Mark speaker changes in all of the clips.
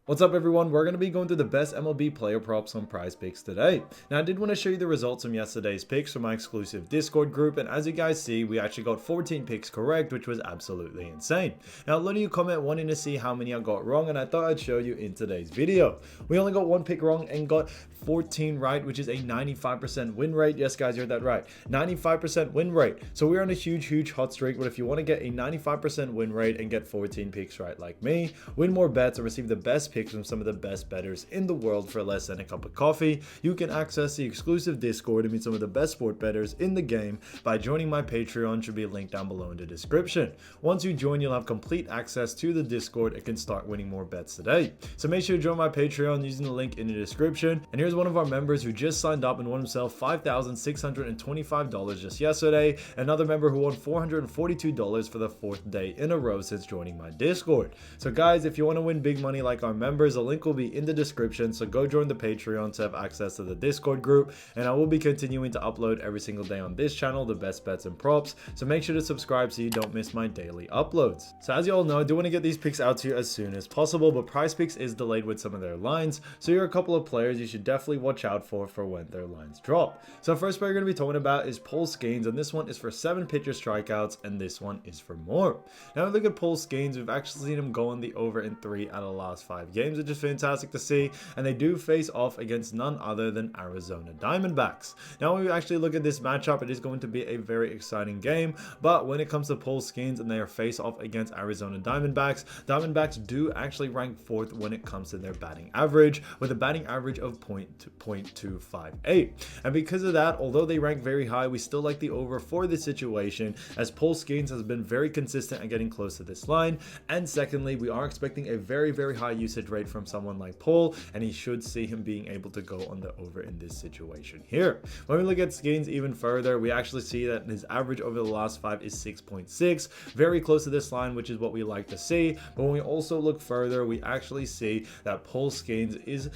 Speaker 1: What's up everyone, we're going to be going through the best MLB player props on PrizePicks today. Now I did want to show you the results from yesterday's picks from my exclusive Discord group, and as you guys see, we actually got 14 picks correct, which was absolutely insane. Now a lot of you comment wanting to see how many I got wrong, and I thought I'd show you in today's video. We only got one pick wrong and got 14 right, which is a 95% win rate. Yes guys, you heard that right, 95% win rate. So we're on a huge hot streak, but if you want to get a 95% win rate and get 14 picks right like me, win more bets and receive the best picks from some of the best bettors in the world for less than a cup of coffee, you can access the exclusive Discord and meet some of the best sport bettors in the game by joining my Patreon. Should be linked down below in the description. Once you join, you'll have complete access to the Discord and can start winning more bets today. So make sure to join my Patreon using the link in the description. And here's one of our members who just signed up and won himself $5,625 just yesterday. Another member who won $442 for the 4th day in a row since joining my Discord. So guys, if you want to win big money like our members, the link will be in the description, so go join the Patreon to have access to the Discord group, and I will be continuing to upload every single day on this channel the best bets and props, so make sure to subscribe so you don't miss my daily uploads. So as you all know, I do want to get these picks out to you as soon as possible, but PrizePicks is delayed with some of their lines, so here are a couple of players you should definitely watch out for when their lines drop. So first player we're going to be talking about is Skenes, and this one is for 7 pitcher strikeouts, and this one is for more. Now look at Skenes, we've actually seen him go on the over in 3 out of the last 5 games, which is fantastic to see, and they do face off against none other than Arizona Diamondbacks. Now when we actually look at this matchup, it is going to be a very exciting game, but when it comes to Skenes and they are face off against Arizona Diamondbacks do actually rank 4th when it comes to their batting average, with a batting average of .258, and because of that, although they rank very high, we still like the over for this situation, as Skenes has been very consistent at getting close to this line, and secondly, we are expecting a very high usage rate from someone like Paul, and he should see him being able to go on the over in this situation here. When we look at Skenes even further, we actually see that his average over the last 5 is 6.6, very close to this line, which is what we like to see. But when we also look further, we actually see that Skenes is,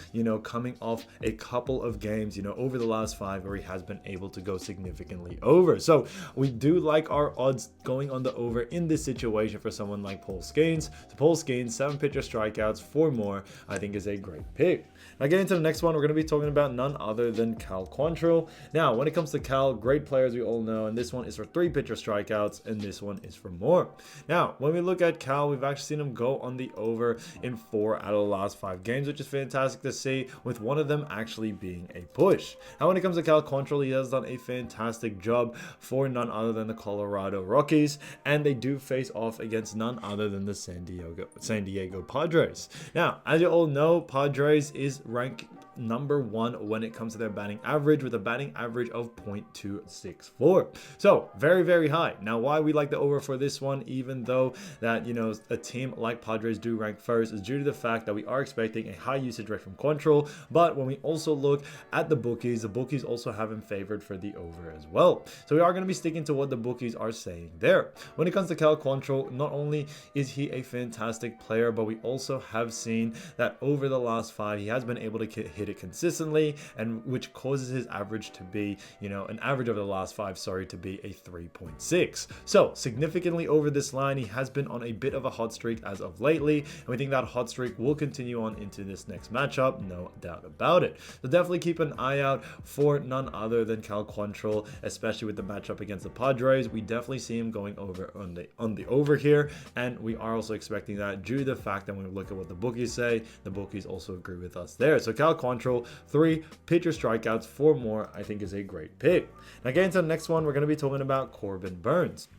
Speaker 1: coming off a couple of games, over the last 5 where he has been able to go significantly over. So we do like our odds going on the over in this situation for someone like Skenes. So Skenes, 7 pitcher strikeouts, 4 more, I think is a great pick. Now getting to the next one, we're going to be talking about none other than Quantrill. Now when it comes to Cal, great players we all know, and this one is for 3 pitcher strikeouts, and this one is for more. Now when we look at Cal, we've actually seen him go on the over in 4 out of the last 5 games, which is fantastic to see, with one of them actually being a push. Now when it comes to Quantrill, he has done a fantastic job for none other than the Colorado Rockies, and they do face off against none other than the San Diego Padres. Now as you all know, Padres is ranked number 1 when it comes to their batting average, with a batting average of .264, so very high. Now why we like the over for this one, even though that a team like Padres do rank first, is due to the fact that we are expecting a high usage rate from Quantrill. But when we also look at the bookies also have him favored for the over as well, so we are going to be sticking to what the bookies are saying there. When it comes to Quantrill, not only is he a fantastic player, but we also have seen that over the last 5 he has been able to hit it consistently, and which causes his average to be, an average over the last 5, to be a 3.6. So significantly over this line. He has been on a bit of a hot streak as of lately, and we think that hot streak will continue on into this next matchup, no doubt about it. So definitely keep an eye out for none other than Quantrill, especially with the matchup against the Padres. We definitely see him going over on the over here, and we are also expecting that due to the fact that when we look at what the bookies say, the bookies also agree with us there. So Quantrill, 3 pitcher strikeouts, 4 more, I think is a great pick. Now getting to the next one, we're going to be talking about Corbin Burnes.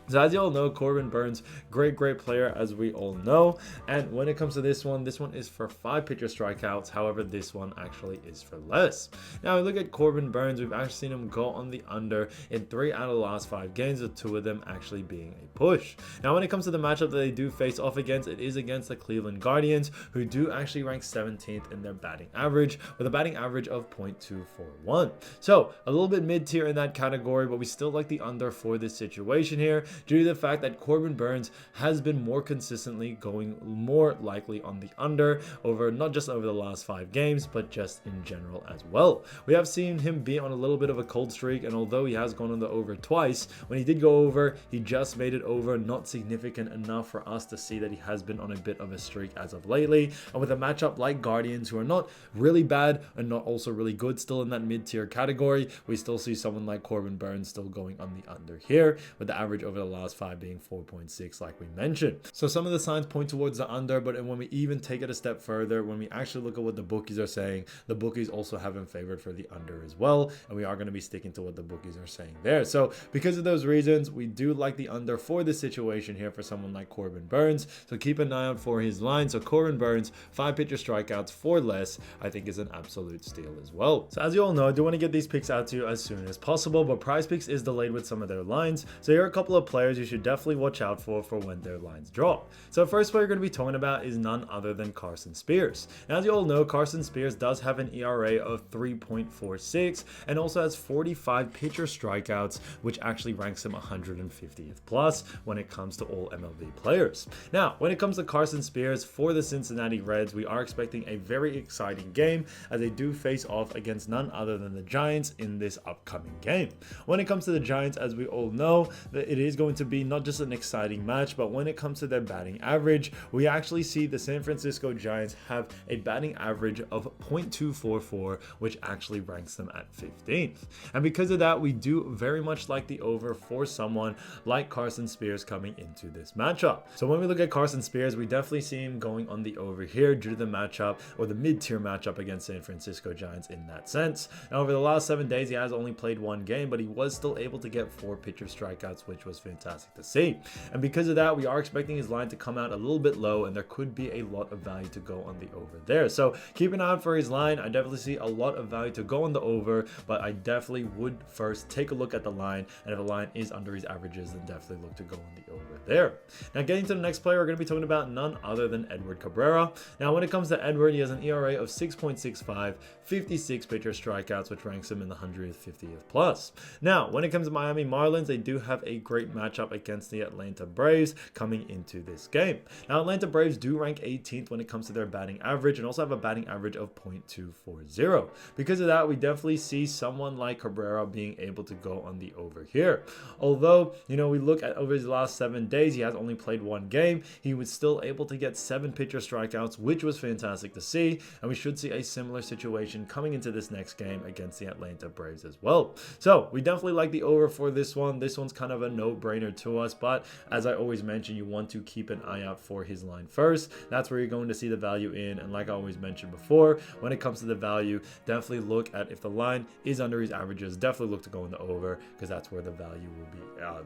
Speaker 1: So as you all know, Corbin Burnes, great player as we all know, and when it comes to this one is for 5 pitcher strikeouts. However, this one actually is for less. Now we look at Corbin Burnes, we've actually seen him go on the under in 3 out of the last 5 games, with 2 of them actually being a push. Now when it comes to the matchup that they do face off against, it is against the Cleveland Guardians, who do actually rank 17th in their batting average, with a batting average of .241. So a little bit mid-tier in that category, but we still like the under for this situation here, due to the fact that Corbin Burnes has been more consistently going more likely on the under over not just over the last 5 games, but just in general as well. We have seen him be on a little bit of a cold streak, and although he has gone on the over twice, when he did go over, he just made it over, not significant enough for us to see that he has been on a bit of a streak as of lately. And with a matchup like Guardians, who are not really bad and not also really good, still in that mid-tier category, we still see someone like Corbin Burnes still going on the under here, with the average over the last 5 being 4.6 like we mentioned. So some of the signs point towards the under, but when we even take it a step further, when we actually look at what the bookies are saying, the bookies also have him favored for the under as well, and we are going to be sticking to what the bookies are saying there. So because of those reasons, we do like the under for this situation here for someone like Corbin Burnes. So keep an eye out for his line. So Corbin Burnes, 5 pitcher strikeouts for less, I think is an absolute steal as well. So as you all know, I do want to get these picks out to you as soon as possible, but PrizePicks is delayed with some of their lines. So here are a couple of players you should definitely watch out for when their lines drop. So first player we're going to be talking about is none other than Carson Spiers. Now, as you all know, Carson Spiers does have an ERA of 3.46 and also has 45 pitcher strikeouts, which actually ranks him 150th plus when it comes to all MLB players. Now, when it comes to Carson Spiers for the Cincinnati Reds, we are expecting a very exciting game as they do face off against none other than the Giants in this upcoming game. When it comes to the Giants, as we all know, that it is going to be not just an exciting match, but when it comes to their batting average, we actually see the San Francisco Giants have a batting average of .244, which actually ranks them at 15th. And because of that, we do very much like the over for someone like Carson Spiers coming into this matchup. So when we look at Carson Spiers, we definitely see him going on the over here due to the matchup, or the mid-tier matchup against San Francisco Giants in that sense. And over the last 7 days, he has only played 1 game, but he was still able to get 4 pitcher strikeouts, which was fantastic to see. And because of that, we are expecting his line to come out a little bit low, and there could be a lot of value to go on the over there. So keep an eye out for his line. I definitely see a lot of value to go on the over, but I definitely would first take a look at the line, and if the line is under his averages, then definitely look to go on the over there. Now, getting to the next player, we're going to be talking about none other than Edward Cabrera. Now, when it comes to Edward, he has an ERA of 6.65, 56 pitcher strikeouts, which ranks him in the 150th plus. Now, when it comes to Miami Marlins, they do have a great matchup against the Atlanta Braves coming into this game. Now, Atlanta Braves do rank 18th when it comes to their batting average, and also have a batting average of .240. Because of that, we definitely see someone like Cabrera being able to go on the over here. Although, you know, we look at over his last 7 days, he has only played 1 game. He was still able to get 7 pitcher strikeouts, which was fantastic to see, and we should see a similar situation coming into this next game against the Atlanta Braves as well. So we definitely like the over for this one. This one's kind of a no-brainer to us, but as I always mention, you want to keep an eye out for his line first. That's where you're going to see the value in, and like I always mentioned before, when it comes to the value, definitely look at if the line is under his averages, definitely look to go in the over, because that's where the value will be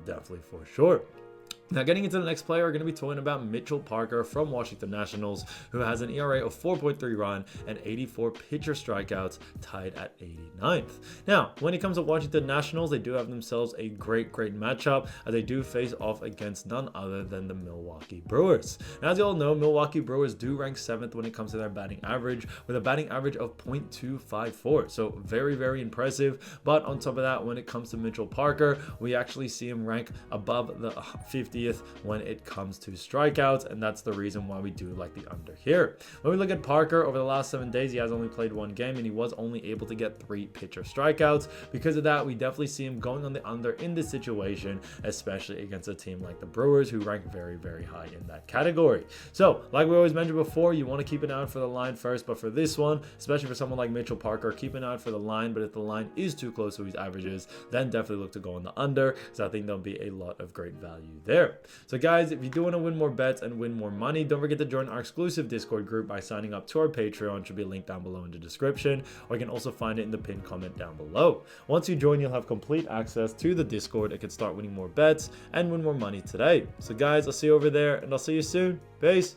Speaker 1: definitely for sure. Now, getting into the next player, we're going to be talking about Mitchell Parker from Washington Nationals, who has an ERA of 4.31 and 84 pitcher strikeouts, tied at 89th. Now, when it comes to Washington Nationals, they do have themselves a great matchup, as they do face off against none other than the Milwaukee Brewers. Now, as you all know, Milwaukee Brewers do rank 7th when it comes to their batting average, with a batting average of .254. So very impressive. But on top of that, when it comes to Mitchell Parker, we actually see him rank above the 50th when it comes to strikeouts, and that's the reason why we do like the under here. When we look at Parker, over the last 7 days, he has only played 1 game, and he was only able to get 3 pitcher strikeouts. Because of that, we definitely see him going on the under in this situation, especially against a team like the Brewers, who rank very high in that category. So, like we always mentioned before, you want to keep an eye out for the line first, but for this one, especially for someone like Mitchell Parker, keep an eye out for the line, but if the line is too close to his averages, then definitely look to go on the under, because I think there'll be a lot of great value there. So guys, if you do want to win more bets and win more money, don't forget to join our exclusive Discord group by signing up to our Patreon. It should be linked down below in the description, or you can also find it in the pinned comment down below. Once you join, you'll have complete access to the Discord and can start winning more bets and win more money today. So guys, I'll see you over there, and I'll see you soon. Peace.